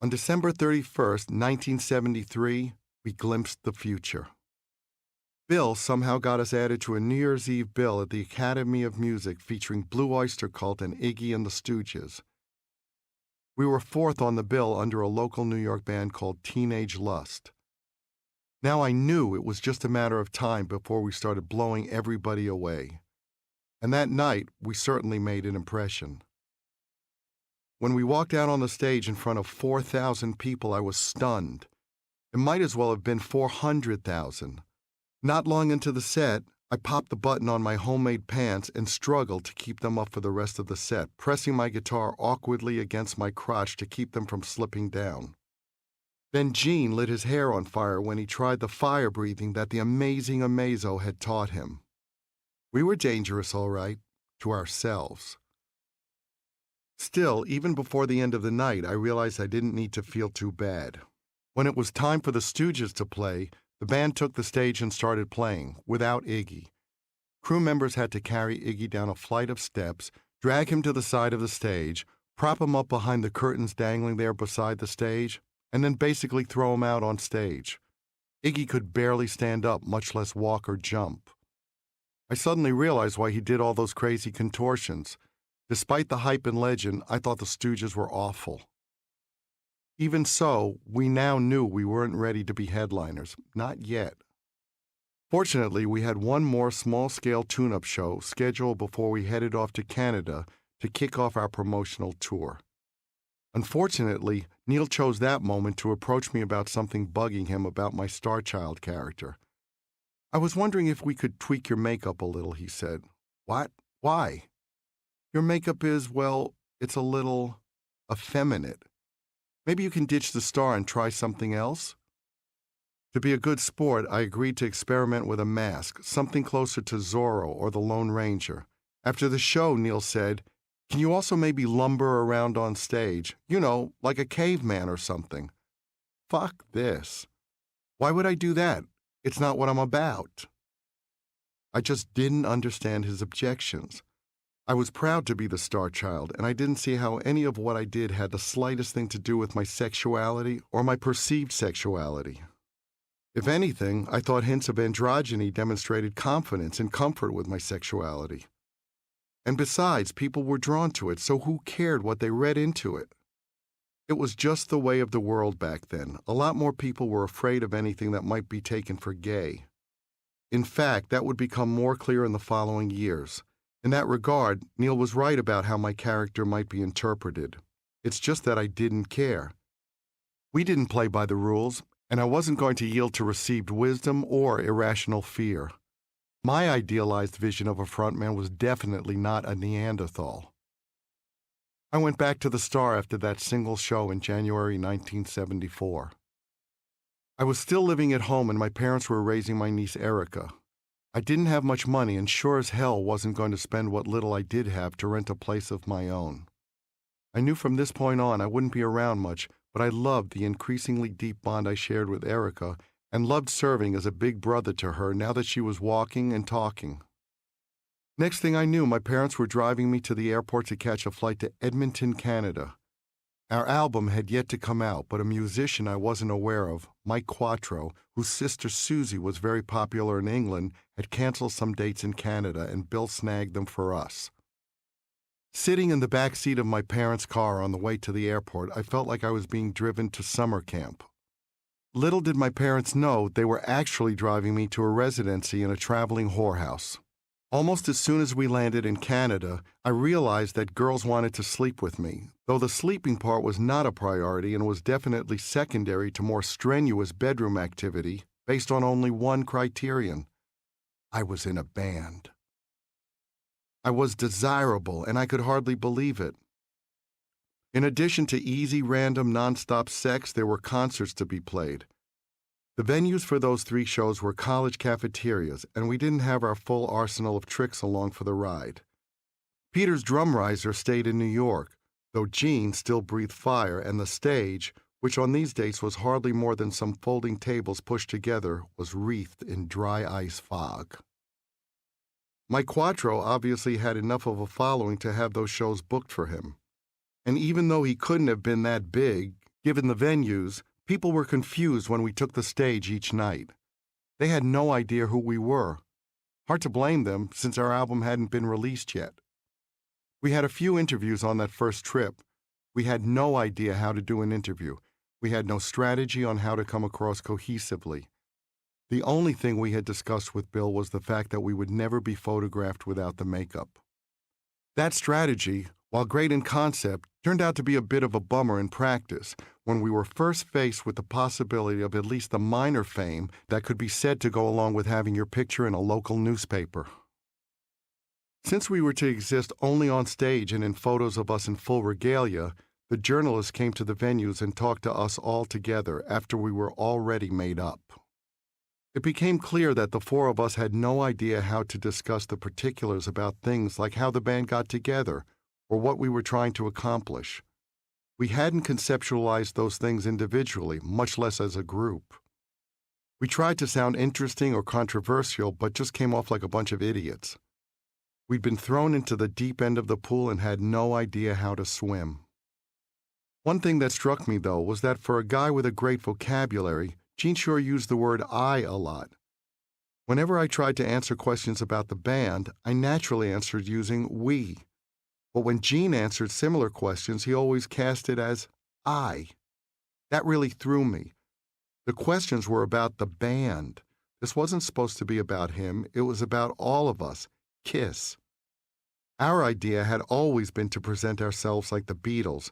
On December 31st, 1973, we glimpsed the future. Bill somehow got us added to a New Year's Eve bill at the Academy of Music featuring Blue Oyster Cult and Iggy and the Stooges. We were fourth on the bill under a local New York band called Teenage Lust. Now I knew it was just a matter of time before we started blowing everybody away. And that night, we certainly made an impression. When we walked out on the stage in front of 4,000 people, I was stunned. It might as well have been 400,000. Not long into the set, I popped the button on my homemade pants and struggled to keep them up for the rest of the set, pressing my guitar awkwardly against my crotch to keep them from slipping down. Then Gene lit his hair on fire when he tried the fire breathing that the amazing Amazo had taught him. We were dangerous, all right, to ourselves. Still, even before the end of the night, I realized I didn't need to feel too bad. When it was time for the Stooges to play, the band took the stage and started playing, without Iggy. Crew members had to carry Iggy down a flight of steps, drag him to the side of the stage, prop him up behind the curtains dangling there beside the stage, and then basically throw him out on stage. Iggy could barely stand up, much less walk or jump. I suddenly realized why he did all those crazy contortions. Despite the hype and legend, I thought the Stooges were awful. Even so, we now knew we weren't ready to be headliners. Not yet. Fortunately, we had one more small-scale tune-up show scheduled before we headed off to Canada to kick off our promotional tour. Unfortunately, Neil chose that moment to approach me about something bugging him about my Star Child character. "I was wondering if we could tweak your makeup a little," he said. "What? Why?" "Your makeup is, well, it's a little effeminate. Maybe you can ditch the star and try something else?" To be a good sport, I agreed to experiment with a mask, something closer to Zorro or the Lone Ranger. After the show, Neil said, "Can you also maybe lumber around on stage? You know, like a caveman or something." Fuck this. Why would I do that? It's not what I'm about. I just didn't understand his objections. I was proud to be the Star Child, and I didn't see how any of what I did had the slightest thing to do with my sexuality or my perceived sexuality. If anything, I thought hints of androgyny demonstrated confidence and comfort with my sexuality. And besides, people were drawn to it, so who cared what they read into it? It was just the way of the world back then. A lot more people were afraid of anything that might be taken for gay. In fact, that would become more clear in the following years. In that regard, Neil was right about how my character might be interpreted. It's just that I didn't care. We didn't play by the rules, and I wasn't going to yield to received wisdom or irrational fear. My idealized vision of a frontman was definitely not a Neanderthal. I went back to the Star after that single show in January 1974. I was still living at home and my parents were raising my niece Erica. I didn't have much money and sure as hell wasn't going to spend what little I did have to rent a place of my own. I knew from this point on I wouldn't be around much, but I loved the increasingly deep bond I shared with Erica and loved serving as a big brother to her now that she was walking and talking. Next thing I knew, my parents were driving me to the airport to catch a flight to Edmonton, Canada. Our album had yet to come out, but a musician I wasn't aware of, Mike Quattro, whose sister Susie was very popular in England, had canceled some dates in Canada, and Bill snagged them for us. Sitting in the back seat of my parents' car on the way to the airport, I felt like I was being driven to summer camp. Little did my parents know they were actually driving me to a residency in a traveling whorehouse. Almost as soon as we landed in Canada, I realized that girls wanted to sleep with me, though the sleeping part was not a priority and was definitely secondary to more strenuous bedroom activity based on only one criterion. I was in a band. I was desirable, and I could hardly believe it. In addition to easy, random, nonstop sex, there were concerts to be played. The venues for those 3 shows were college cafeterias, and we didn't have our full arsenal of tricks along for the ride. Peter's drum riser stayed in New York, though Gene still breathed fire, and the stage, which on these dates was hardly more than some folding tables pushed together, was wreathed in dry ice fog. Mike Quattro obviously had enough of a following to have those shows booked for him. And even though he couldn't have been that big, Given the venues, people were confused when we took the stage each night. They had no idea who we were. Hard to blame them, since our album hadn't been released yet. We had a few interviews on that first trip. We had no idea how to do an interview. We had no strategy on how to come across cohesively. The only thing we had discussed with Bill was the fact that we would never be photographed without the makeup. That strategy, while great in concept, turned out to be a bit of a bummer in practice when we were first faced with the possibility of at least the minor fame that could be said to go along with having your picture in a local newspaper. Since we were to exist only on stage and in photos of us in full regalia, the journalists came to the venues and talked to us all together after we were already made up. It became clear that the four of us had no idea how to discuss the particulars about things like how the band got together or what we were trying to accomplish. We hadn't conceptualized those things individually, much less as a group. We tried to sound interesting or controversial, but just came off like a bunch of idiots. We'd been thrown into the deep end of the pool and had no idea how to swim. One thing that struck me, though, was that for a guy with a great vocabulary, Gene sure used the word I a lot. Whenever I tried to answer questions about the band, I naturally answered using we. But when Gene answered similar questions, he always cast it as I. That really threw me. The questions were about the band. This wasn't supposed to be about him. It was about all of us, Kiss. Our idea had always been to present ourselves like the Beatles,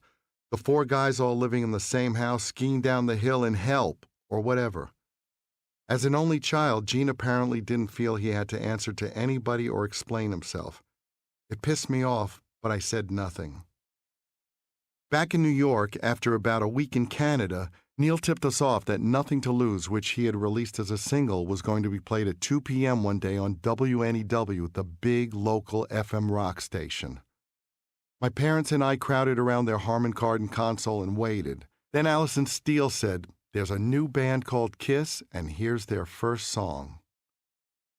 the four guys all living in the same house, skiing down the hill in Help, or whatever. As an only child, Gene apparently didn't feel he had to answer to anybody or explain himself. It pissed me off, but I said nothing. Back in New York, after about a week in Canada, Neil tipped us off that Nothing to Lose, which he had released as a single, was going to be played at 2 p.m. one day on WNEW, the big local FM rock station. My parents and I crowded around their Harman Kardon console and waited. Then Alison Steele said, "There's a new band called Kiss, and here's their first song."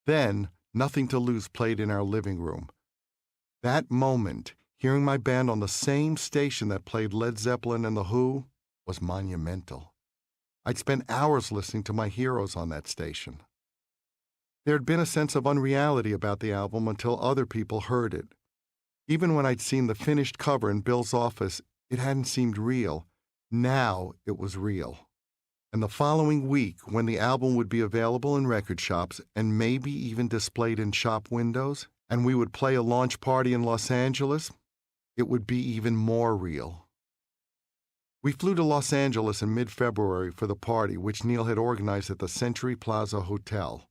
Then, Nothing to Lose played in our living room. That moment, hearing my band on the same station that played Led Zeppelin and The Who, was monumental. I'd spent hours listening to my heroes on that station. There had been a sense of unreality about the album until other people heard it. Even when I'd seen the finished cover in Bill's office, it hadn't seemed real. Now it was real. And the following week, when the album would be available in record shops and maybe even displayed in shop windows, and we would play a launch party in Los Angeles, it would be even more real. We flew to Los Angeles in mid-February for the party, which Neil had organized at the Century Plaza Hotel.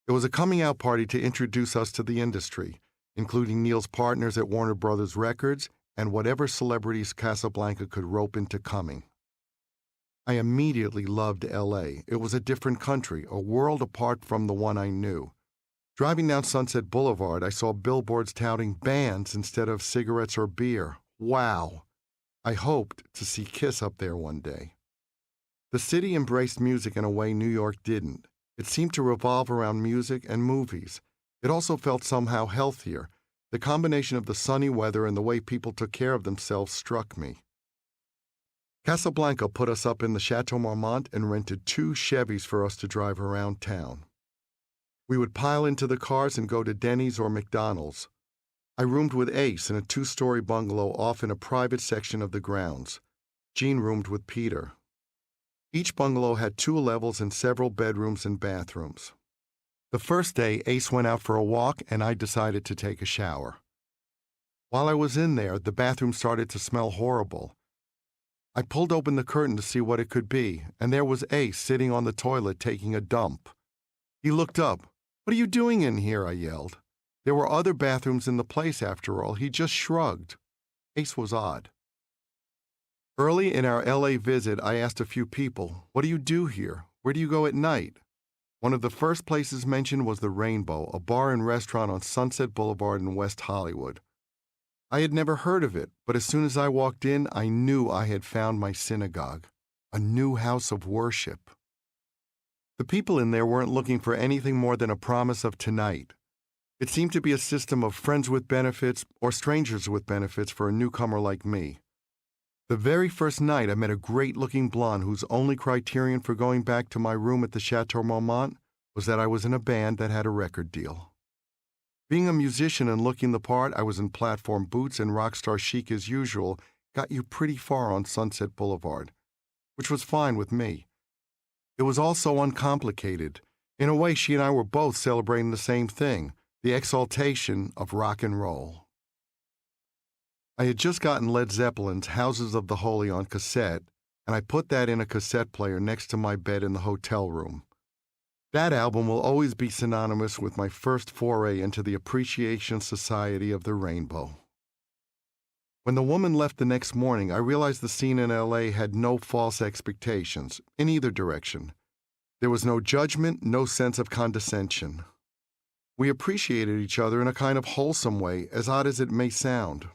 It was a coming-out party to introduce us to the industry, including Neil's partners at Warner Brothers Records and whatever celebrities Casablanca could rope into coming. I immediately loved L.A. It was a different country, a world apart from the one I knew. Driving down Sunset Boulevard, I saw billboards touting bands instead of cigarettes or beer. Wow! I hoped to see Kiss up there one day. The city embraced music in a way New York didn't. It seemed to revolve around music and movies. It also felt somehow healthier. The combination of the sunny weather and the way people took care of themselves struck me. Casablanca put us up in the Chateau Marmont and rented 2 Chevys for us to drive around town. We would pile into the cars and go to Denny's or McDonald's. I roomed with Ace in a 2-story bungalow off in a private section of the grounds. Gene roomed with Peter. Each bungalow had 2 levels and several bedrooms and bathrooms. The first day, Ace went out for a walk and I decided to take a shower. While I was in there, the bathroom started to smell horrible. I pulled open the curtain to see what it could be, and there was Ace sitting on the toilet taking a dump. He looked up. "What are you doing in here?" I yelled. There were other bathrooms in the place, after all. He just shrugged. Ace was odd. Early in our L.A. visit, I asked a few people, "What do you do here? Where do you go at night?" One of the first places mentioned was the Rainbow, a bar and restaurant on Sunset Boulevard in West Hollywood. I had never heard of it, but as soon as I walked in, I knew I had found my synagogue, a new house of worship. The people in there weren't looking for anything more than a promise of tonight. It seemed to be a system of friends with benefits or strangers with benefits for a newcomer like me. The very first night, I met a great-looking blonde whose only criterion for going back to my room at the Chateau Marmont was that I was in a band that had a record deal. Being a musician and looking the part, I was in platform boots and rock star chic as usual, got you pretty far on Sunset Boulevard, which was fine with me. It was all so uncomplicated. In a way, she and I were both celebrating the same thing, the exaltation of rock and roll. I had just gotten Led Zeppelin's Houses of the Holy on cassette, and I put that in a cassette player next to my bed in the hotel room. That album will always be synonymous with my first foray into the Appreciation Society of the Rainbow. When the woman left the next morning, I realized the scene in L.A. had no false expectations, in either direction. There was no judgment, no sense of condescension. We appreciated each other in a kind of wholesome way, as odd as it may sound.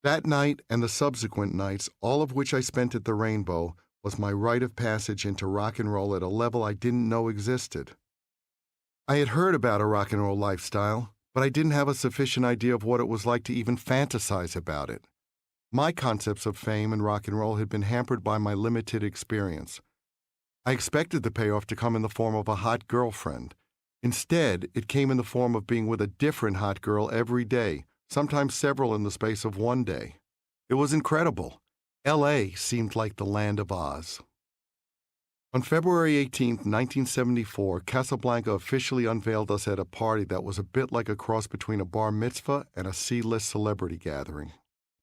That night and the subsequent nights, all of which I spent at the Rainbow, was my rite of passage into rock and roll at a level I didn't know existed. I had heard about a rock and roll lifestyle, but I didn't have a sufficient idea of what it was like to even fantasize about it. My concepts of fame and rock and roll had been hampered by my limited experience. I expected the payoff to come in the form of a hot girlfriend. Instead, it came in the form of being with a different hot girl every day, sometimes several in the space of one day. It was incredible. L.A. seemed like the land of Oz. On February 18, 1974, Casablanca officially unveiled us at a party that was a bit like a cross between a bar mitzvah and a C-list celebrity gathering.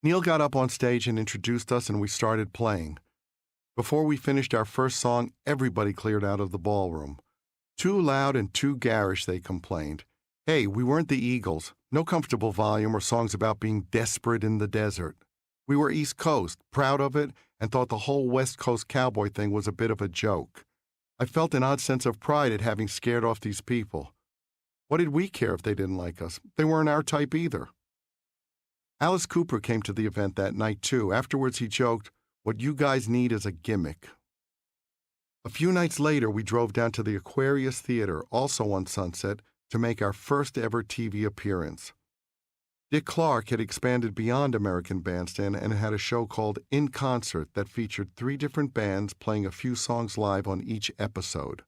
Neil got up on stage and introduced us, and we started playing. Before we finished our first song, everybody cleared out of the ballroom. Too loud and too garish, they complained. Hey, we weren't the Eagles. No comfortable volume or songs about being desperate in the desert. We were East Coast, proud of it, and thought the whole West Coast cowboy thing was a bit of a joke. I felt an odd sense of pride at having scared off these people. What did we care if they didn't like us? They weren't our type either. Alice Cooper came to the event that night, too. Afterwards, he joked, "What you guys need is a gimmick." A few nights later, we drove down to the Aquarius Theater, also on Sunset, to make our first ever TV appearance. Dick Clark had expanded beyond American Bandstand and had a show called In Concert that featured 3 different bands playing a few songs live on each episode.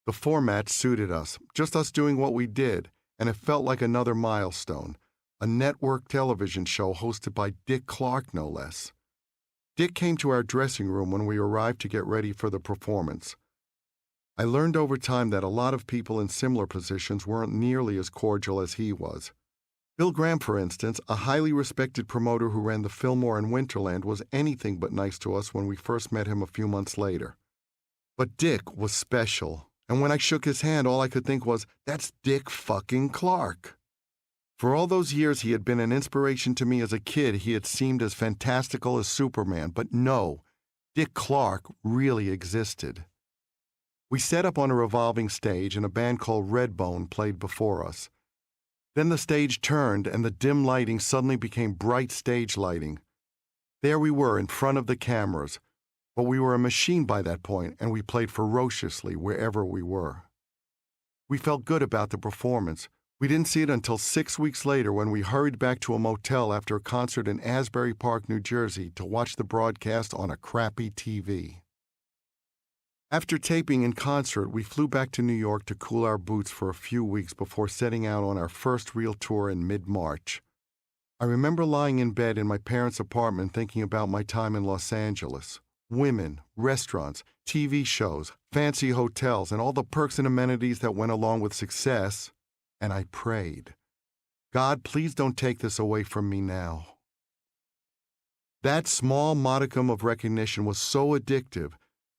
The format suited us, just us doing what we did, and it felt like another milestone, a network television show hosted by Dick Clark, no less. Dick came to our dressing room when we arrived to get ready for the performance. I learned over time that a lot of people in similar positions weren't nearly as cordial as he was. Bill Graham, for instance, a highly respected promoter who ran the Fillmore in Winterland, was anything but nice to us when we first met him a few months later. But Dick was special, and when I shook his hand, all I could think was, that's Dick fucking Clark. For all those years he had been an inspiration to me as a kid, he had seemed as fantastical as Superman, but no, Dick Clark really existed. We set up on a revolving stage, and a band called Redbone played before us. Then the stage turned, and the dim lighting suddenly became bright stage lighting. There we were in front of the cameras, but we were a machine by that point, and we played ferociously wherever we were. We felt good about the performance. We didn't see it until 6 weeks later when we hurried back to a motel after a concert in Asbury Park, New Jersey, to watch the broadcast on a crappy TV. After taping In Concert, we flew back to New York to cool our boots for a few weeks before setting out on our first real tour in mid-March. I remember lying in bed in my parents' apartment thinking about my time in Los Angeles. Women, restaurants, TV shows, fancy hotels, and all the perks and amenities that went along with success, and I prayed, God, please don't take this away from me now. That small modicum of recognition was so addictive.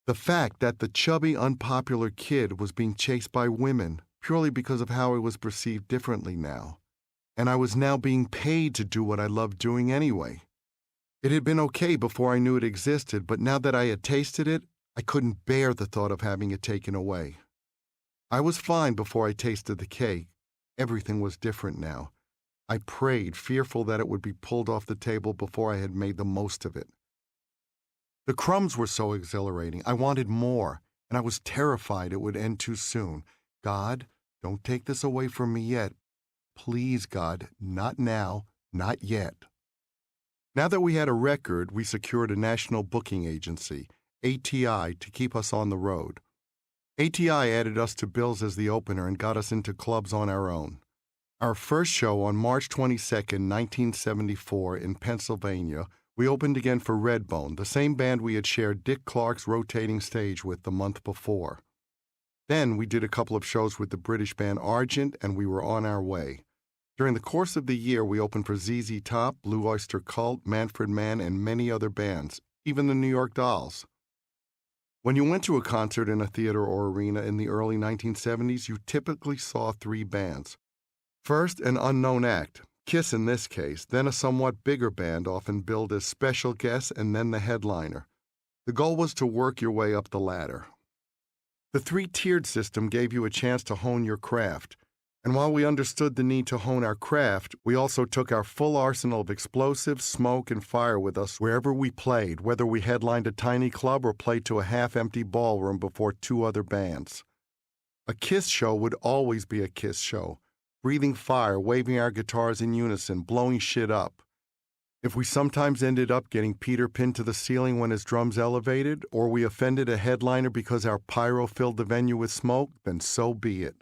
The fact that the chubby, unpopular kid was being chased by women purely because of how I was perceived differently now. And I was now being paid to do what I loved doing anyway. It had been okay before I knew it existed, but now that I had tasted it, I couldn't bear the thought of having it taken away. I was fine before I tasted the cake. Everything was different now. I prayed, fearful that it would be pulled off the table before I had made the most of it. The crumbs were so exhilarating. I wanted more, and I was terrified it would end too soon. God, don't take this away from me yet. Please, God, not now, not yet. Now that we had a record, we secured a national booking agency, ATI, to keep us on the road. ATI added us to bills as the opener and got us into clubs on our own. Our first show on March 22, 1974, in Pennsylvania, we opened again for Redbone, the same band we had shared Dick Clark's rotating stage with the month before. Then we did a couple of shows with the British band Argent, and we were on our way. During the course of the year, we opened for ZZ Top, Blue Oyster Cult, Manfred Mann, and many other bands, even the New York Dolls. When you went to a concert in a theater or arena in the early 1970s, you typically saw three bands. First, an unknown act, Kiss in this case, then a somewhat bigger band, often billed as special guests, and then the headliner. The goal was to work your way up the ladder. The three-tiered system gave you a chance to hone your craft, and while we understood the need to hone our craft, we also took our full arsenal of explosives, smoke, and fire with us wherever we played, whether we headlined a tiny club or played to a half-empty ballroom before two other bands. A Kiss show would always be a Kiss show, breathing fire, waving our guitars in unison, blowing shit up. If we sometimes ended up getting Peter pinned to the ceiling when his drums elevated, or we offended a headliner because our pyro filled the venue with smoke, then so be it.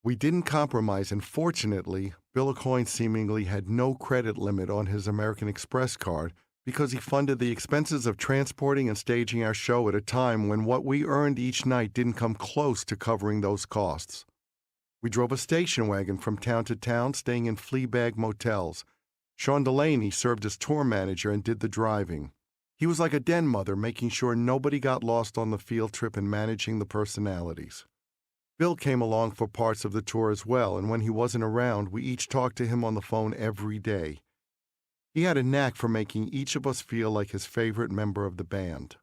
We didn't compromise, and fortunately, Bill Aucoin seemingly had no credit limit on his American Express card because he funded the expenses of transporting and staging our show at a time when what we earned each night didn't come close to covering those costs. We drove a station wagon from town to town, staying in flea-bag motels. Sean Delaney served as tour manager and did the driving. He was like a den mother, making sure nobody got lost on the field trip and managing the personalities. Bill came along for parts of the tour as well, and when he wasn't around, we each talked to him on the phone every day. He had a knack for making each of us feel like his favorite member of the band.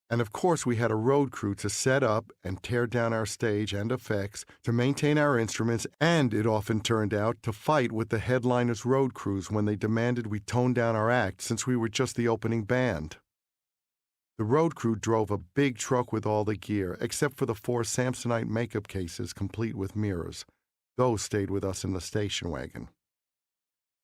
And of course, we had a road crew to set up and tear down our stage and effects, to maintain our instruments, and, it often turned out, to fight with the headliners' road crews when they demanded we tone down our act since we were just the opening band. The road crew drove a big truck with all the gear, except for the 4 Samsonite makeup cases complete with mirrors. Those stayed with us in the station wagon.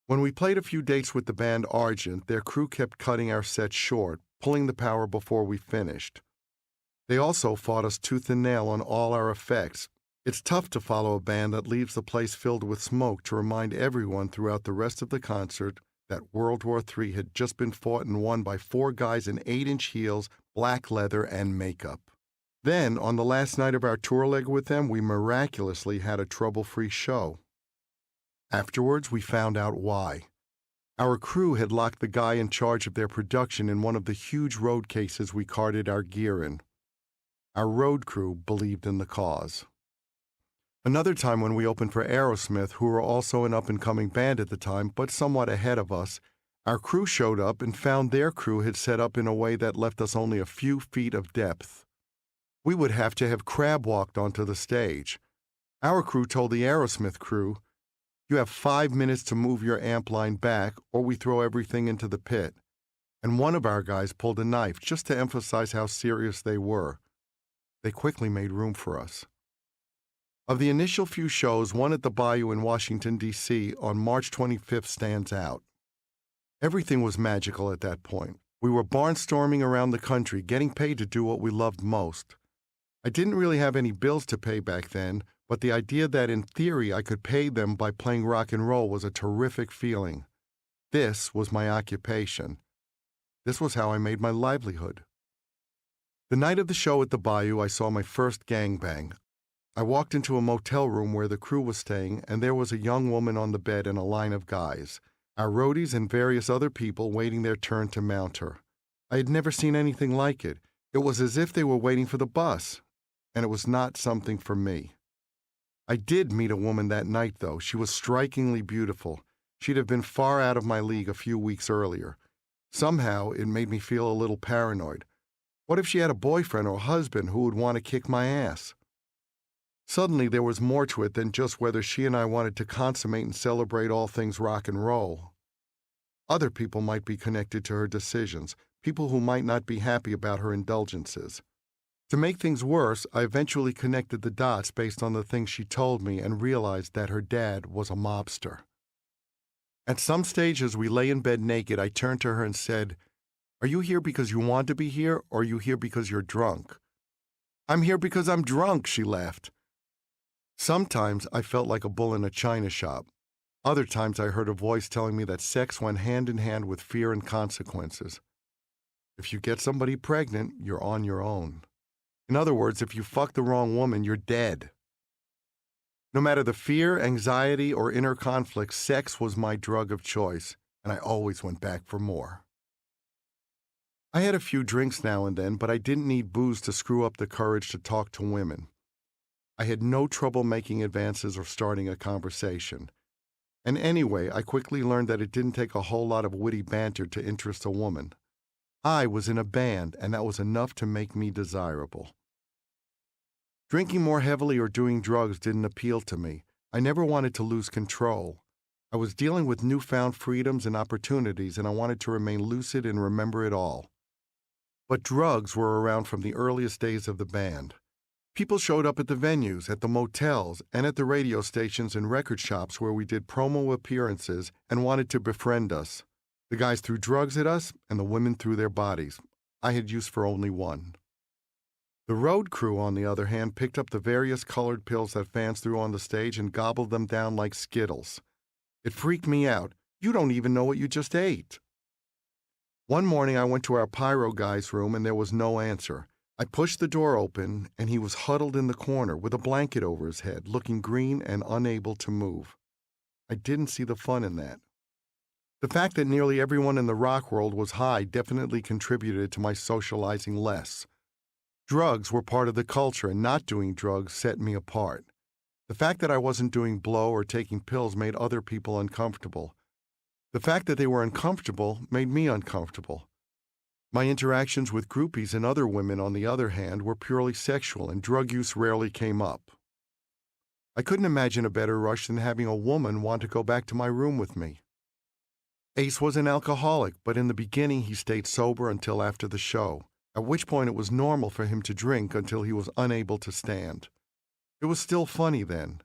When we played a few dates with the band Argent, their crew kept cutting our set short, pulling the power before we finished. They also fought us tooth and nail on all our effects. It's tough to follow a band that leaves the place filled with smoke to remind everyone throughout the rest of the concert that World War III had just been fought and won by 4 guys in 8-inch heels, black leather, and makeup. Then, on the last night of our tour leg with them, we miraculously had a trouble-free show. Afterwards, we found out why. Our crew had locked the guy in charge of their production in one of the huge road cases we carted our gear in. Our road crew believed in the cause. Another time when we opened for Aerosmith, who were also an up-and-coming band at the time, but somewhat ahead of us, our crew showed up and found their crew had set up in a way that left us only a few feet of depth. We would have to have crab-walked onto the stage. Our crew told the Aerosmith crew, "You have 5 minutes to move your amp line back, or we throw everything into the pit." And one of our guys pulled a knife just to emphasize how serious they were. They quickly made room for us. Of the initial few shows, one at the Bayou in Washington, D.C. on March 25th stands out. Everything was magical at that point. We were barnstorming around the country, getting paid to do what we loved most. I didn't really have any bills to pay back then, but the idea that in theory I could pay them by playing rock and roll was a terrific feeling. This was my occupation. This was how I made my livelihood. The night of the show at the Bayou, I saw my first gangbang. I walked into a motel room where the crew was staying, and there was a young woman on the bed and a line of guys, our roadies and various other people waiting their turn to mount her. I had never seen anything like it. It was as if they were waiting for the bus, and it was not something for me. I did meet a woman that night, though. She was strikingly beautiful. She'd have been far out of my league a few weeks earlier. Somehow, it made me feel a little paranoid. What if she had a boyfriend or husband who would want to kick my ass? Suddenly, there was more to it than just whether she and I wanted to consummate and celebrate all things rock and roll. Other people might be connected to her decisions, people who might not be happy about her indulgences. To make things worse, I eventually connected the dots based on the things she told me and realized that her dad was a mobster. At some stage as we lay in bed naked, I turned to her and said, "Are you here because you want to be here, or are you here because you're drunk?" "I'm here because I'm drunk," she laughed. Sometimes I felt like a bull in a china shop. Other times I heard a voice telling me that sex went hand in hand with fear and consequences. If you get somebody pregnant, you're on your own. In other words, if you fuck the wrong woman, you're dead. No matter the fear, anxiety, or inner conflict, sex was my drug of choice, and I always went back for more. I had a few drinks now and then, but I didn't need booze to screw up the courage to talk to women. I had no trouble making advances or starting a conversation. And anyway, I quickly learned that it didn't take a whole lot of witty banter to interest a woman. I was in a band, and that was enough to make me desirable. Drinking more heavily or doing drugs didn't appeal to me. I never wanted to lose control. I was dealing with newfound freedoms and opportunities, and I wanted to remain lucid and remember it all. But drugs were around from the earliest days of the band. People showed up at the venues, at the motels, and at the radio stations and record shops where we did promo appearances and wanted to befriend us. The guys threw drugs at us, and the women threw their bodies. I had use for only one. The road crew, on the other hand, picked up the various colored pills that fans threw on the stage and gobbled them down like Skittles. It freaked me out. You don't even know what you just ate. One morning I went to our pyro guy's room and there was no answer. I pushed the door open, and he was huddled in the corner with a blanket over his head, looking green and unable to move. I didn't see the fun in that. The fact that nearly everyone in the rock world was high definitely contributed to my socializing less. Drugs were part of the culture, and not doing drugs set me apart. The fact that I wasn't doing blow or taking pills made other people uncomfortable. The fact that they were uncomfortable made me uncomfortable. My interactions with groupies and other women, on the other hand, were purely sexual, and drug use rarely came up. I couldn't imagine a better rush than having a woman want to go back to my room with me. Ace was an alcoholic, but in the beginning he stayed sober until after the show, at which point it was normal for him to drink until he was unable to stand. It was still funny then.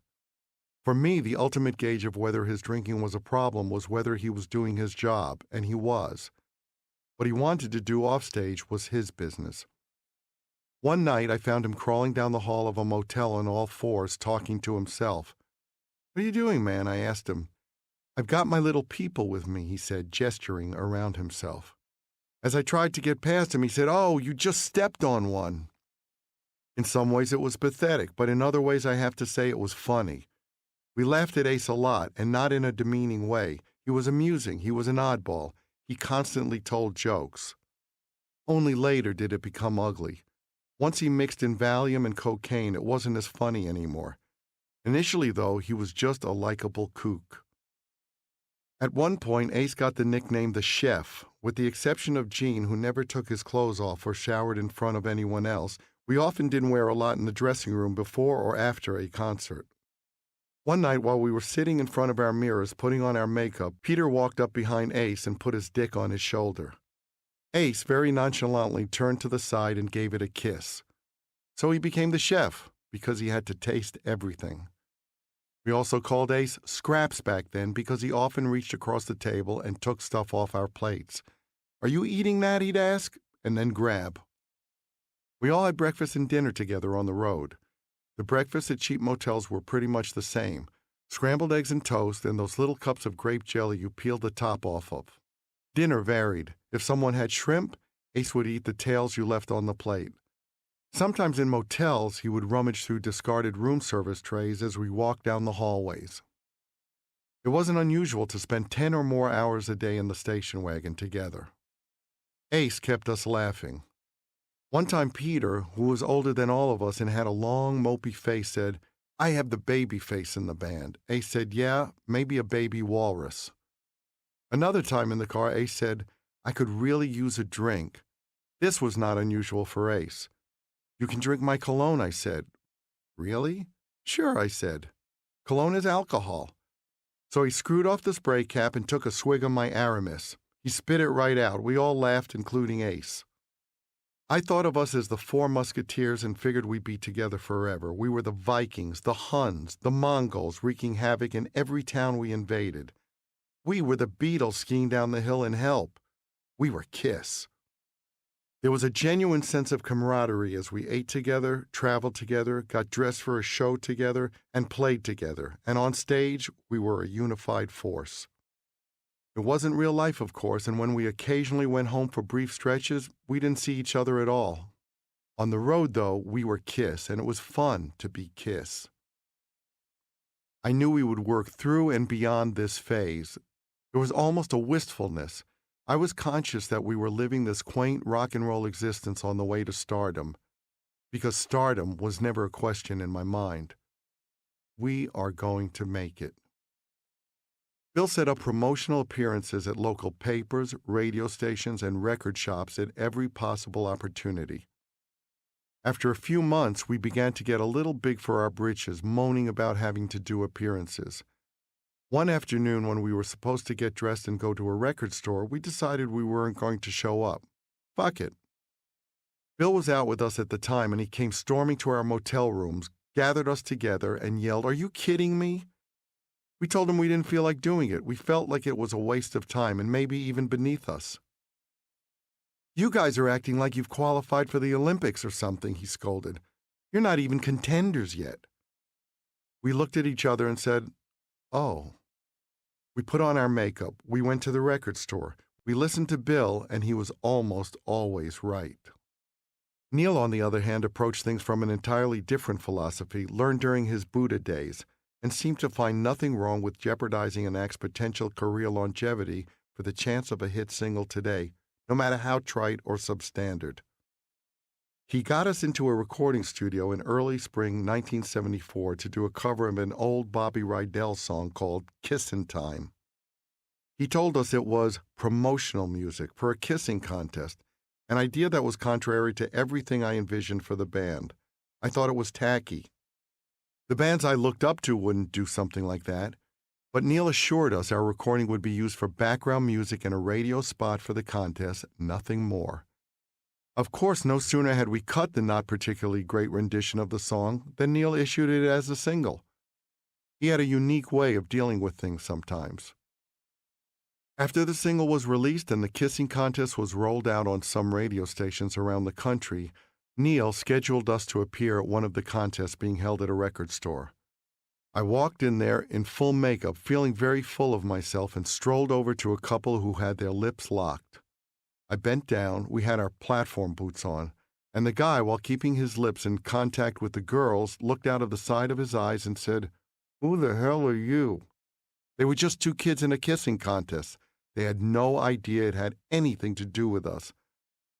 For me, the ultimate gauge of whether his drinking was a problem was whether he was doing his job, and he was. What he wanted to do offstage was his business. One night, I found him crawling down the hall of a motel on all fours, talking to himself. "What are you doing, man?" I asked him. "I've got my little people with me," he said, gesturing around himself. As I tried to get past him, he said, "Oh, you just stepped on one." In some ways it was pathetic, but in other ways I have to say it was funny. We laughed at Ace a lot, and not in a demeaning way. He was amusing. He was an oddball. He constantly told jokes. Only later did it become ugly. Once he mixed in Valium and cocaine, it wasn't as funny anymore. Initially, though, he was just a likable kook. At one point, Ace got the nickname the Chef. With the exception of Gene, who never took his clothes off or showered in front of anyone else, we often didn't wear a lot in the dressing room before or after a concert. One night, while we were sitting in front of our mirrors putting on our makeup, Peter walked up behind Ace and put his dick on his shoulder. Ace very nonchalantly turned to the side and gave it a kiss. So he became the chef, because he had to taste everything. We also called Ace Scraps back then because he often reached across the table and took stuff off our plates. "Are you eating that?" he'd ask, and then grab. We all had breakfast and dinner together on the road. The breakfasts at cheap motels were pretty much the same. Scrambled eggs and toast and those little cups of grape jelly you peeled the top off of. Dinner varied. If someone had shrimp, Ace would eat the tails you left on the plate. Sometimes in motels, he would rummage through discarded room service trays as we walked down the hallways. It wasn't unusual to spend 10 or more hours a day in the station wagon together. Ace kept us laughing. One time Peter, who was older than all of us and had a long, mopey face, said, "I have the baby face in the band." Ace said, "Yeah, maybe a baby walrus." Another time in the car, Ace said, "I could really use a drink." This was not unusual for Ace. "You can drink my cologne," I said. "Really?" "Sure," I said. "Cologne is alcohol." So he screwed off the spray cap and took a swig of my Aramis. He spit it right out. We all laughed, including Ace. I thought of us as the Four Musketeers and figured we'd be together forever. We were the Vikings, the Huns, the Mongols, wreaking havoc in every town we invaded. We were the Beatles skiing down the hill in Help. We were Kiss. There was a genuine sense of camaraderie as we ate together, traveled together, got dressed for a show together, and played together. And on stage, we were a unified force. It wasn't real life, of course, and when we occasionally went home for brief stretches, we didn't see each other at all. On the road, though, we were Kiss, and it was fun to be Kiss. I knew we would work through and beyond this phase. There was almost a wistfulness. I was conscious that we were living this quaint rock and roll existence on the way to stardom, because stardom was never a question in my mind. We are going to make it. Bill set up promotional appearances at local papers, radio stations, and record shops at every possible opportunity. After a few months, we began to get a little big for our britches, moaning about having to do appearances. One afternoon, when we were supposed to get dressed and go to a record store, we decided we weren't going to show up. Fuck it. Bill was out with us at the time, and he came storming to our motel rooms, gathered us together, and yelled, "Are you kidding me?" We told him we didn't feel like doing it. We felt like it was a waste of time and maybe even beneath us. "You guys are acting like you've qualified for the Olympics or something," he scolded. "You're not even contenders yet." We looked at each other and said, "Oh." We put on our makeup. We went to the record store. We listened to Bill, and he was almost always right. Neil, on the other hand, approached things from an entirely different philosophy, learned during his Buddha days, and seemed to find nothing wrong with jeopardizing an act's potential career longevity for the chance of a hit single today, no matter how trite or substandard. He got us into a recording studio in early spring 1974 to do a cover of an old Bobby Rydell song called "Kissin' Time." He told us it was promotional music for a kissing contest, an idea that was contrary to everything I envisioned for the band. I thought it was tacky. The bands I looked up to wouldn't do something like that, but Neil assured us our recording would be used for background music in a radio spot for the contest, nothing more. Of course, no sooner had we cut the not particularly great rendition of the song than Neil issued it as a single. He had a unique way of dealing with things sometimes. After the single was released and the kissing contest was rolled out on some radio stations around the country, Neil scheduled us to appear at one of the contests being held at a record store. I walked in there in full makeup, feeling very full of myself, and strolled over to a couple who had their lips locked. I bent down, we had our platform boots on, and the guy, while keeping his lips in contact with the girls, looked out of the side of his eyes and said, "Who the hell are you?" They were just two kids in a kissing contest. They had no idea it had anything to do with us.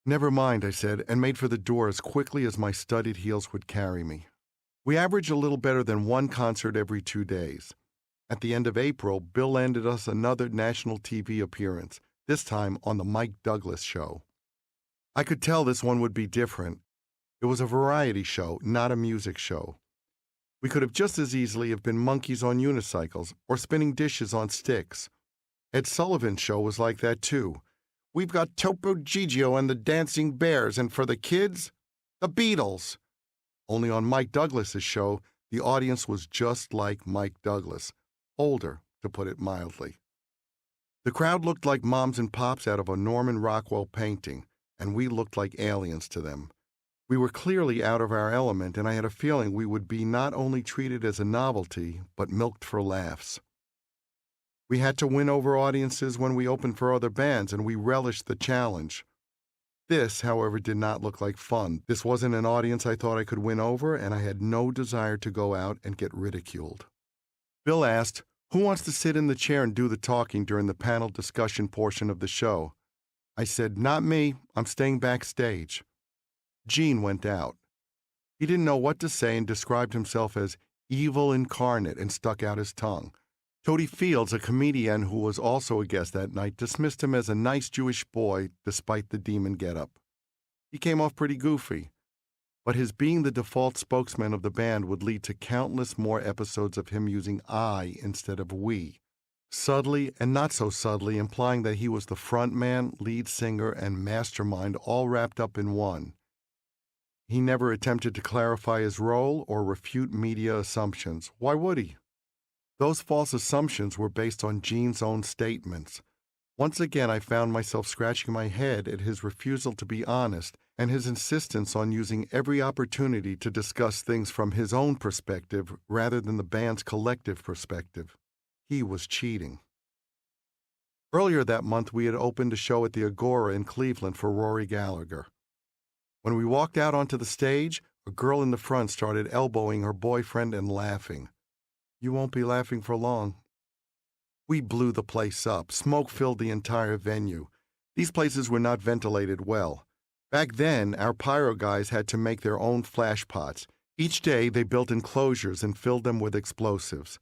"Never mind," I said, and made for the door as quickly as my studded heels would carry me. We averaged a little better than one concert every 2 days. At the end of April, Bill landed us another national TV appearance, this time on the Mike Douglas Show. I could tell this one would be different. It was a variety show, not a music show. We could have just as easily have been monkeys on unicycles or spinning dishes on sticks. Ed Sullivan's show was like that, too. "We've got Topo Gigio and the Dancing Bears, and for the kids, the Beatles." Only on Mike Douglas's show, the audience was just like Mike Douglas, older, to put it mildly. The crowd looked like moms and pops out of a Norman Rockwell painting, and we looked like aliens to them. We were clearly out of our element, and I had a feeling we would be not only treated as a novelty, but milked for laughs. We had to win over audiences when we opened for other bands, and we relished the challenge. This, however, did not look like fun. This wasn't an audience I thought I could win over, and I had no desire to go out and get ridiculed. Bill asked, "Who wants to sit in the chair and do the talking during the panel discussion portion of the show?" I said, "Not me. I'm staying backstage." Gene went out. He didn't know what to say and described himself as evil incarnate and stuck out his tongue. Toady Fields, a comedian who was also a guest that night, dismissed him as a nice Jewish boy despite the demon getup. He came off pretty goofy, but his being the default spokesman of the band would lead to countless more episodes of him using I instead of we, subtly and not so subtly implying that he was the front man, lead singer, and mastermind all wrapped up in one. He never attempted to clarify his role or refute media assumptions. Why would he? Those false assumptions were based on Gene's own statements. Once again, I found myself scratching my head at his refusal to be honest and his insistence on using every opportunity to discuss things from his own perspective rather than the band's collective perspective. He was cheating. Earlier that month, we had opened a show at the Agora in Cleveland for Rory Gallagher. When we walked out onto the stage, a girl in the front started elbowing her boyfriend and laughing. You won't be laughing for long. We blew the place up. Smoke filled the entire venue. These places were not ventilated well. Back then, our pyro guys had to make their own flash pots. Each day, they built enclosures and filled them with explosives.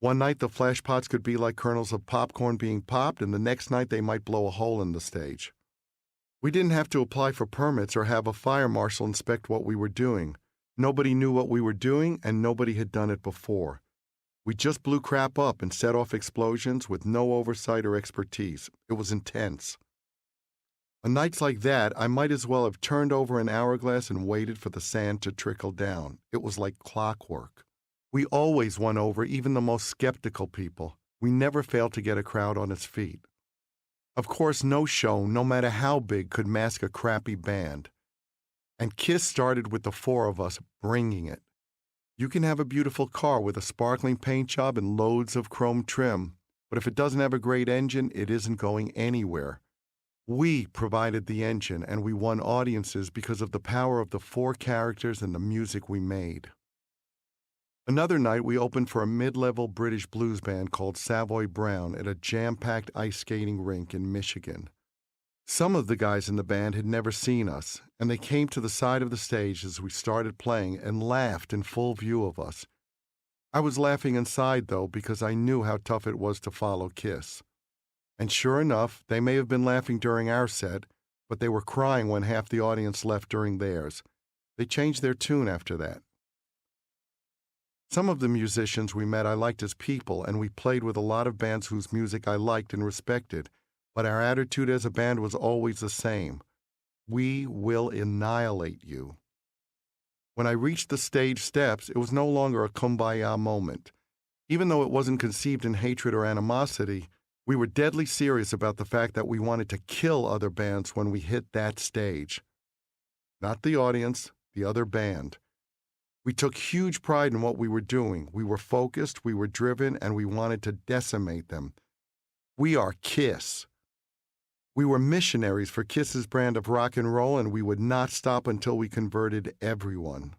One night, the flash pots could be like kernels of popcorn being popped, and the next night, they might blow a hole in the stage. We didn't have to apply for permits or have a fire marshal inspect what we were doing. Nobody knew what we were doing, and nobody had done it before. We just blew crap up and set off explosions with no oversight or expertise. It was intense. On nights like that, I might as well have turned over an hourglass and waited for the sand to trickle down. It was like clockwork. We always won over even the most skeptical people. We never failed to get a crowd on its feet. Of course, no show, no matter how big, could mask a crappy band. And KISS started with the four of us bringing it. You can have a beautiful car with a sparkling paint job and loads of chrome trim, but if it doesn't have a great engine, it isn't going anywhere. We provided the engine, and we won audiences because of the power of the four characters and the music we made. Another night, we opened for a mid-level British blues band called Savoy Brown at a jam-packed ice skating rink in Michigan. Some of the guys in the band had never seen us, and they came to the side of the stage as we started playing and laughed in full view of us. I was laughing inside, though, because I knew how tough it was to follow KISS. And sure enough, they may have been laughing during our set, but they were crying when half the audience left during theirs. They changed their tune after that. Some of the musicians we met I liked as people, and we played with a lot of bands whose music I liked and respected, but our attitude as a band was always the same. We will annihilate you. When I reached the stage steps, it was no longer a kumbaya moment. Even though it wasn't conceived in hatred or animosity, we were deadly serious about the fact that we wanted to kill other bands when we hit that stage. Not the audience, the other band. We took huge pride in what we were doing. We were focused, we were driven, and we wanted to decimate them. We are KISS. We were missionaries for KISS's brand of rock and roll, and we would not stop until we converted everyone.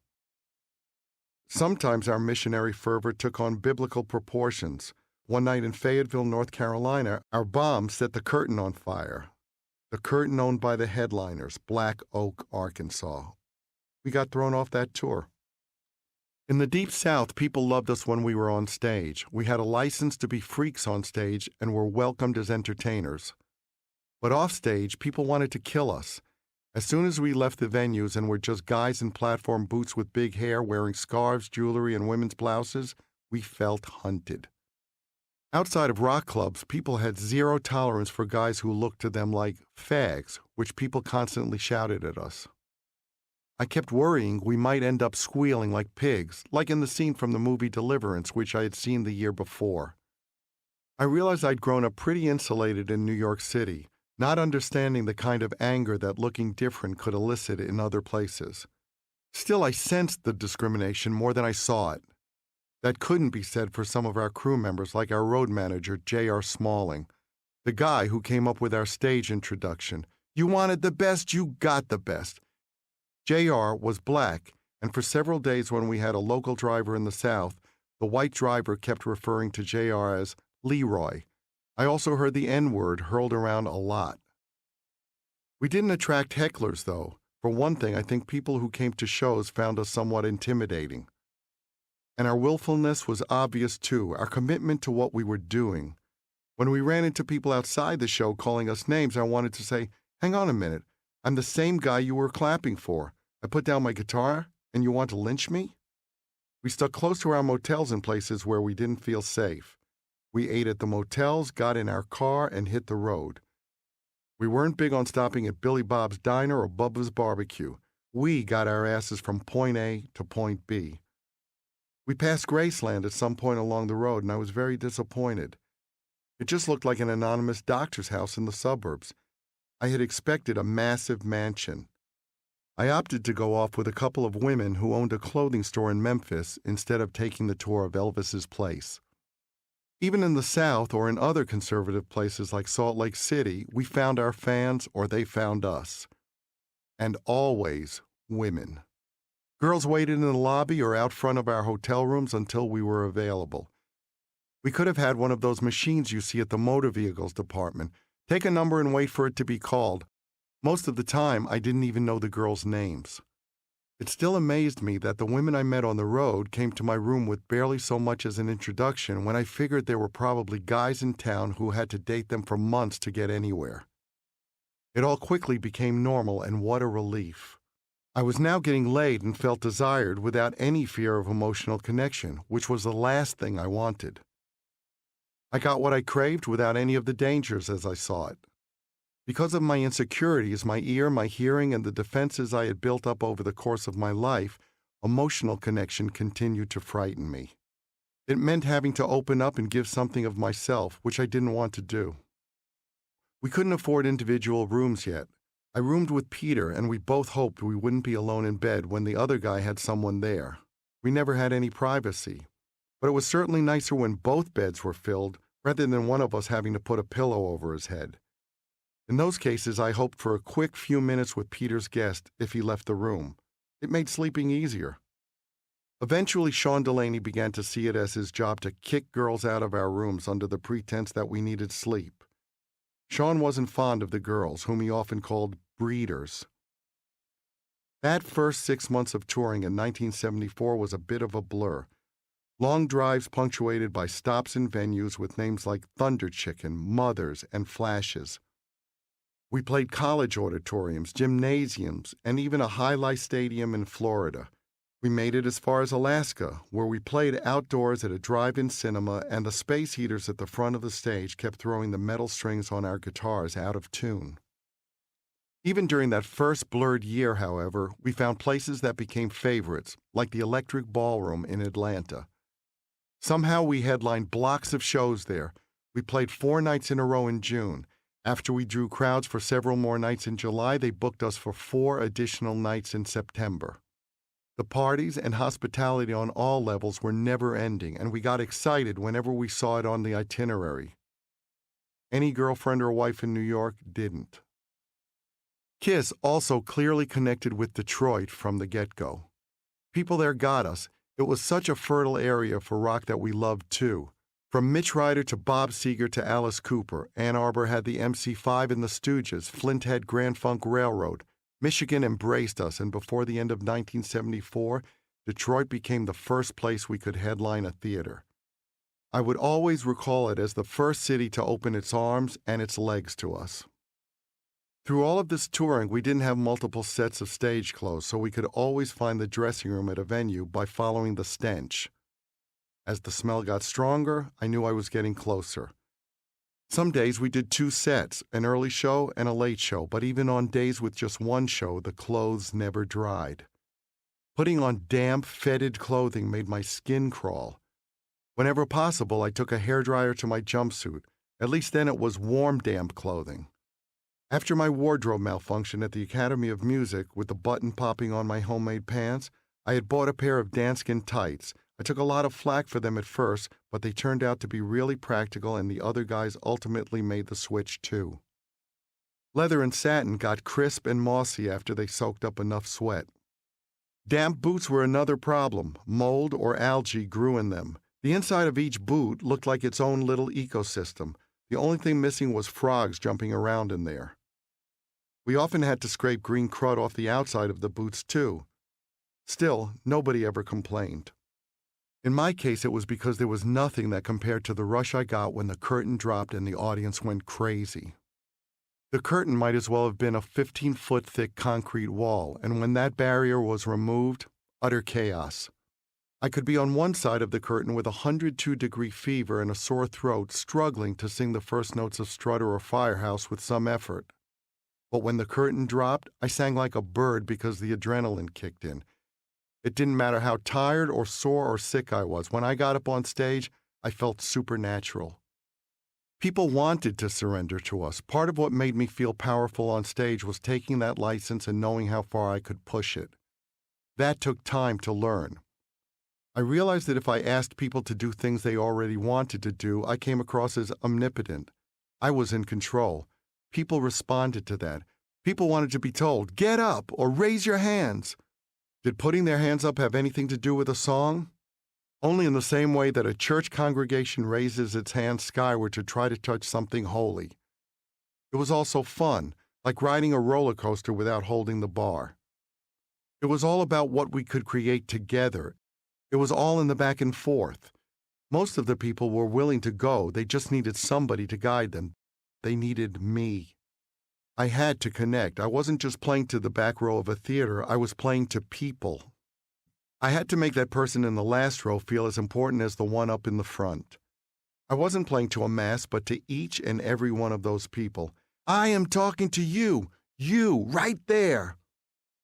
Sometimes our missionary fervor took on biblical proportions. One night in Fayetteville, North Carolina, our bomb set the curtain on fire. The curtain owned by the headliners, Black Oak, Arkansas. We got thrown off that tour. In the Deep South, people loved us when we were on stage. We had a license to be freaks on stage and were welcomed as entertainers. But off stage, people wanted to kill us. As soon as we left the venues and were just guys in platform boots with big hair, wearing scarves, jewelry, and women's blouses, we felt hunted. Outside of rock clubs, people had zero tolerance for guys who looked to them like fags, which people constantly shouted at us. I kept worrying we might end up squealing like pigs, like in the scene from the movie Deliverance, which I had seen the year before. I realized I'd grown up pretty insulated in New York City, not understanding the kind of anger that looking different could elicit in other places. Still, I sensed the discrimination more than I saw it. That couldn't be said for some of our crew members, like our road manager, J.R. Smalling, the guy who came up with our stage introduction. You wanted the best, you got the best. J.R. was black, and for several days when we had a local driver in the South, the white driver kept referring to J.R. as Leroy. I also heard the N-word hurled around a lot. We didn't attract hecklers, though. For one thing, I think people who came to shows found us somewhat intimidating. And our willfulness was obvious, too, our commitment to what we were doing. When we ran into people outside the show calling us names, I wanted to say, hang on a minute, I'm the same guy you were clapping for. I put down my guitar, and you want to lynch me? We stuck close to our motels in places where we didn't feel safe. We ate at the motels, got in our car, and hit the road. We weren't big on stopping at Billy Bob's Diner or Bubba's Barbecue. We got our asses from point A to point B. We passed Graceland at some point along the road, and I was very disappointed. It just looked like an anonymous doctor's house in the suburbs. I had expected a massive mansion. I opted to go off with a couple of women who owned a clothing store in Memphis instead of taking the tour of Elvis's place. Even in the South or in other conservative places like Salt Lake City, we found our fans or they found us. And always women. Girls waited in the lobby or out front of our hotel rooms until we were available. We could have had one of those machines you see at the motor vehicles department. Take a number and wait for it to be called. Most of the time, I didn't even know the girls' names. It still amazed me that the women I met on the road came to my room with barely so much as an introduction when I figured there were probably guys in town who had to date them for months to get anywhere. It all quickly became normal, and what a relief. I was now getting laid and felt desired without any fear of emotional connection, which was the last thing I wanted. I got what I craved without any of the dangers as I saw it. Because of my insecurities, my ear, my hearing, and the defenses I had built up over the course of my life, emotional connection continued to frighten me. It meant having to open up and give something of myself, which I didn't want to do. We couldn't afford individual rooms yet. I roomed with Peter, and we both hoped we wouldn't be alone in bed when the other guy had someone there. We never had any privacy. But it was certainly nicer when both beds were filled, rather than one of us having to put a pillow over his head. In those cases, I hoped for a quick few minutes with Peter's guest if he left the room. It made sleeping easier. Eventually, Sean Delaney began to see it as his job to kick girls out of our rooms under the pretense that we needed sleep. Sean wasn't fond of the girls, whom he often called breeders. That first 6 months of touring in 1974 was a bit of a blur. Long drives punctuated by stops in venues with names like Thunder Chicken, Mothers, and Flashes. We played college auditoriums, gymnasiums, and even a high-life stadium in Florida. We made it as far as Alaska, where we played outdoors at a drive-in cinema, and the space heaters at the front of the stage kept throwing the metal strings on our guitars out of tune. Even during that first blurred year, however, we found places that became favorites, like the Electric Ballroom in Atlanta. Somehow we headlined blocks of shows there. We played 4 nights in a row in June. After we drew crowds for several more nights in July, they booked us for 4 additional nights in September. The parties and hospitality on all levels were never ending, and we got excited whenever we saw it on the itinerary. Any girlfriend or wife in New York didn't. Kiss also clearly connected with Detroit from the get-go. People there got us. It was such a fertile area for rock that we loved too. From Mitch Ryder to Bob Seger to Alice Cooper, Ann Arbor had the MC5 and the Stooges, Flint had Grand Funk Railroad. Michigan embraced us, and before the end of 1974, Detroit became the first place we could headline a theater. I would always recall it as the first city to open its arms and its legs to us. Through all of this touring, we didn't have multiple sets of stage clothes, so we could always find the dressing room at a venue by following the stench. As the smell got stronger, I knew I was getting closer. Some days we did 2 sets, an early show and a late show, but even on days with just one show, the clothes never dried. Putting on damp, fetid clothing made my skin crawl. Whenever possible, I took a hairdryer to my jumpsuit. At least then it was warm, damp clothing. After my wardrobe malfunction at the Academy of Music with the button popping on my homemade pants, I had bought a pair of Danskin tights. I took a lot of flack for them at first, but they turned out to be really practical, and the other guys ultimately made the switch too. Leather and satin got crisp and mossy after they soaked up enough sweat. Damp boots were another problem. Mold or algae grew in them. The inside of each boot looked like its own little ecosystem. The only thing missing was frogs jumping around in there. We often had to scrape green crud off the outside of the boots too. Still, nobody ever complained. In my case, it was because there was nothing that compared to the rush I got when the curtain dropped and the audience went crazy. The curtain might as well have been a 15-foot thick concrete wall, and when that barrier was removed, utter chaos. I could be on one side of the curtain with a 102-degree fever and a sore throat, struggling to sing the first notes of Strutter or Firehouse with some effort. But when the curtain dropped, I sang like a bird because the adrenaline kicked in. It didn't matter how tired or sore or sick I was. When I got up on stage, I felt supernatural. People wanted to surrender to us. Part of what made me feel powerful on stage was taking that license and knowing how far I could push it. That took time to learn. I realized that if I asked people to do things they already wanted to do, I came across as omnipotent. I was in control. People responded to that. People wanted to be told, "Get up," or "Raise your hands." Did putting their hands up have anything to do with a song? Only in the same way that a church congregation raises its hands skyward to try to touch something holy. It was also fun, like riding a roller coaster without holding the bar. It was all about what we could create together. It was all in the back and forth. Most of the people were willing to go. They just needed somebody to guide them. They needed me. I had to connect. I wasn't just playing to the back row of a theater. I was playing to people. I had to make that person in the last row feel as important as the one up in the front. I wasn't playing to a mass, but to each and every one of those people. I am talking to you, right there.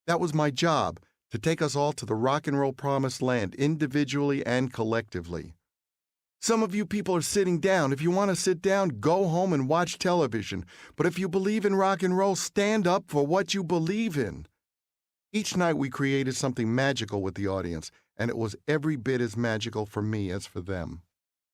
That was my job, to take us all to the rock and roll promised land, individually and collectively. Some of you people are sitting down. If you want to sit down, go home and watch television. But if you believe in rock and roll, stand up for what you believe in. Each night we created something magical with the audience, and it was every bit as magical for me as for them.